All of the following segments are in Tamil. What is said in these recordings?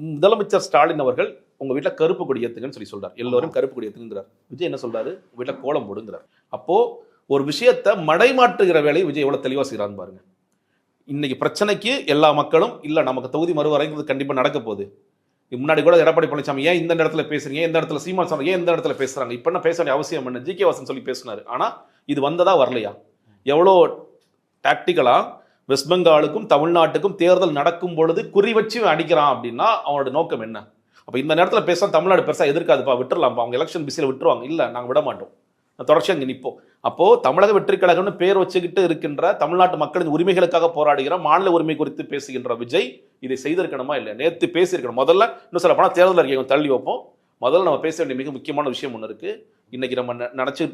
முதலமைச்சர் ஸ்டாலின் அவர்கள் உங்க வீட்டுல கருப்பு கொடி ஏத்துங்கன்னு சொல்லி சொல்றாரு. எல்லோரும் கருப்பு கொடி ஏத்துங்கிறார். விஜய் என்ன சொல்றாரு? உங்க வீட்டுல கோலம் போடுங்கிறார். அப்போ ஒரு விஷயத்தை மடைமாற்றுகிற வேலையை விஜய் எவ்வளவு தெளிவா செய்யறான்னு பாருங்க. இன்னைக்கு பிரச்சனைக்கு எல்லா மக்களும் இல்ல நமக்கு தொகுதி மறுவரைங்கிறது கண்டிப்பா நடக்க போகுது. முன்னாடி கூட எடப்பாடி பழனிசாமி ஏன் இந்த இடத்துல பேசுறீங்க, இந்த இடத்துல சீமான் சார் ஏன் இந்த இடத்துல பேசுறாங்க, இப்ப என்ன பேச வேண்டிய அவசியம் என்ன, ஜி கே வாசன் சொல்லி பேசினாரு. ஆனா இது வந்ததா வரலையா? எவ்வளோ டாக்டிக்கலா வெஸ்ட் பெங்காலுக்கும் தமிழ்நாட்டுக்கும் தேர்தல் நடக்கும் பொழுது குறி வச்சு அடிக்கிறான் அப்படின்னா அவனோட நோக்கம் என்ன? அப்ப இந்த நேரத்தில் பேச தமிழ்நாடு பெருசா எதிர்க்காதுப்பா, விட்டுறலாம்ப்பா, அவங்க எலெக்ஷன் பிஸியில் விட்டுருவாங்க. இல்ல நாங்க விட மாட்டோம், தொடர்ச்சி அங்கே நிற்போம். அப்போ தமிழக வெற்றி கழகம்னு பேர் வச்சுக்கிட்டு இருக்கின்ற தமிழ்நாட்டு மக்களின் உரிமைகளுக்காக போராடுகிற மாநில உரிமை குறித்து பேசுகின்ற விஜய் இதை செய்திருக்கணுமா இல்லையா? நேற்று பேசியிருக்கணும். முதல்ல இன்னும் சொல்ல போனால் தேர்தல் அறிக்கை தள்ளி வைப்போம். முதல்ல நம்ம பேச வேண்டிய மிக முக்கியமான விஷயம் ஒன்று இருக்கு. இன்னைக்கு நம்ம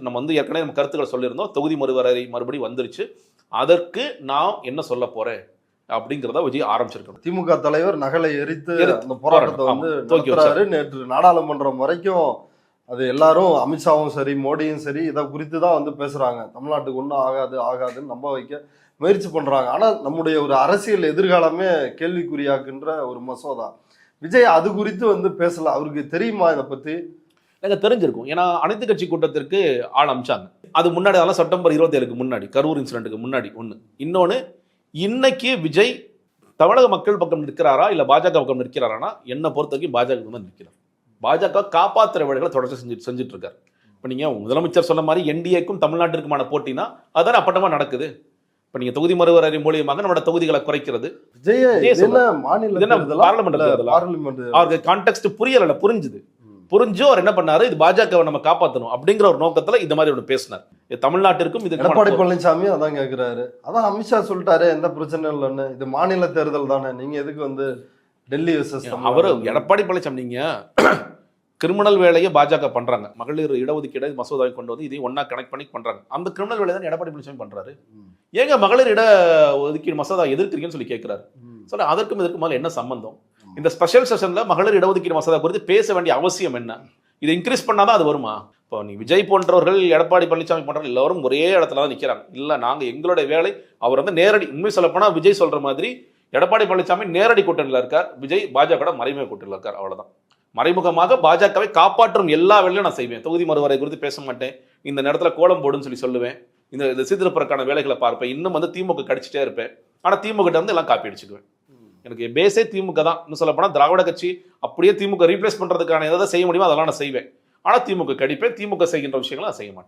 நம்ம ஏற்கனவே நம்ம கருத்துக்களை சொல்லியிருந்தோம். தொகுதி மறுவரை மறுபடி வந்துருச்சு. அதற்கு நான் என்ன சொல்ல போறேன் அப்படிங்கிறத விஜய் ஆரம்பிச்சிருக்கணும். திமுக தலைவர் நகலை எரித்து அந்த போராட்டத்தை நடத்துறாரு. நேற்று நாடாளுமன்றம் வரைக்கும் அது எல்லாரும் அமித்ஷாவும் சரி மோடியும் சரி இதை குறித்து தான் பேசுறாங்க. தமிழ்நாட்டுக்கு ஒன்றும் ஆகாதுன்னு நம்ப வைக்க முயற்சி பண்றாங்க. ஆனா நம்முடைய ஒரு அரசியல் எதிர்காலமே கேள்விக்குறியாக்குன்ற ஒரு மசோதா. விஜய் அது குறித்து பேசல. அவருக்கு தெரியுமா இதை பத்தி? எனக்கு தெரிஞ்சிருக்கும். ஏன்னா அனைத்து கட்சி கூட்டத்திற்கு ஆள் அமிச்சாங்க. அது முன்னாடி அதெல்லாம் செப்டம்பர் 27க்கு முன்னாடி, கரூர் இன்சிடென்ட்டுக்கு முன்னாடி ஒன்று. இன்னொன்று, இன்னைக்கு விஜய் தமிழக மக்கள் பக்கம் நிற்கிறாரா இல்லை பாஜக பக்கம் நிற்கிறாரானா என்னை பொறுத்த வரைக்கும் பாஜக தான் நிற்கிறார். பாஜக காப்பாற்றுற வேலைகளை தொடர்ச்சி செஞ்சுட்டு இருக்காரு. இப்போ நீங்கள் முதலமைச்சர் சொன்ன மாதிரி என்டிஏக்கும் தமிழ்நாட்டிற்குமான போட்டினா அதான் அப்பட்டமாக நடக்குது. இப்போ நீங்கள் தொகுதி மறுவரை மூலியமாக நம்மளோட தொகுதிகளை குறைக்கிறது. அவருக்கு கான்டெக்ட் புரியல, புரிஞ்சு அவர் என்ன பண்ணாரு, இது பாஜகவை நம்ம காப்பாற்றணும் அப்படிங்கிற ஒரு நோக்கத்துல இந்த மாதிரி ஒன்று பேசினார். தமிழ்நாட்டிற்கும் இது எடப்பாடி பழனிசாமி அதான் கேட்கிறாரு. அதான் அமித்ஷா சொல்லிட்டாரு எந்த பிரச்சனை இல்லைன்னு. இது மாநில தேர்தல் தானே, நீங்க எதுக்கு டெல்லி அவரு எடப்பாடி பழனிசாமி நீங்க கிரிமினல் வேலையை பாஜக பண்றாங்க. மகளிர் இடஒதுக்கீடு மசோதாவை கொண்டு வந்து இதையும் ஒன்னா கனெக்ட் பண்ணி பண்றாங்க. அந்த கிரிமினல் வேலையை தான் எடப்பாடி பழனிசாமி பண்றாரு. ஏங்க மகளிர் இட ஒதுக்கீடு மசோதா எதிர்க்கிறீங்கன்னு சொல்லி கேட்கிறாரு. சொல்ல அதற்கும் இதற்கு மேல என்ன சம்பந்தம்? இந்த ஸ்பெஷல் செஷன்ல மகளிர் இடஒதுக்கீடு மசோதா குறித்து பேச வேண்டிய அவசியம் என்ன? இதை இன்க்ரீஸ் பண்ணாதான் அது வருமா? இப்போ நீ விஜய் போன்றவர்கள் எடப்பாடி பழனிசாமி போன்றவர்கள் எல்லாரும் ஒரே இடத்துல தான் நிற்கிறாங்க. இல்ல நாங்க எங்களுடைய வேலை, அவர் நேரடி உண்மை சொல்ல போனா விஜய் சொல்ற மாதிரி எடப்பாடி பழனிசாமி நேரடி கூட்டணியில் இருக்கார், விஜய் பாஜக மறைமுக கூட்டணியில் இருக்கார். அவ்வளவுதான். மறைமுகமாக பாஜகவை காப்பாற்றும் எல்லா வேலையும் நான் செய்வேன். தொகுதி மறுவரை குறித்து பேச மாட்டேன். இந்த நேரத்துல கோலம் போடுன்னு சொல்லுவேன். இந்த சீர்திருப்பதற்கான வேலைகளை பார்ப்பேன். இன்னும் திமுக கடிச்சிட்டே இருப்பேன். ஆனா திமுக கிட்ட எல்லாம் காப்பி அடிச்சுக்குவேன். எனக்கு பேஸே திமுக தான். இன்னும் சொல்ல போனா திராவிட கட்சி அப்படியே திமுக ரீப்ளேஸ் பண்றதுக்கான எதாவது செய்ய முடியுமோ அதெல்லாம் நான் செய்வேன். ஆனா திமுக கடிப்பேன். திமுக செய்கின்ற விஷயங்களை நான் செய்ய மாட்டேன்.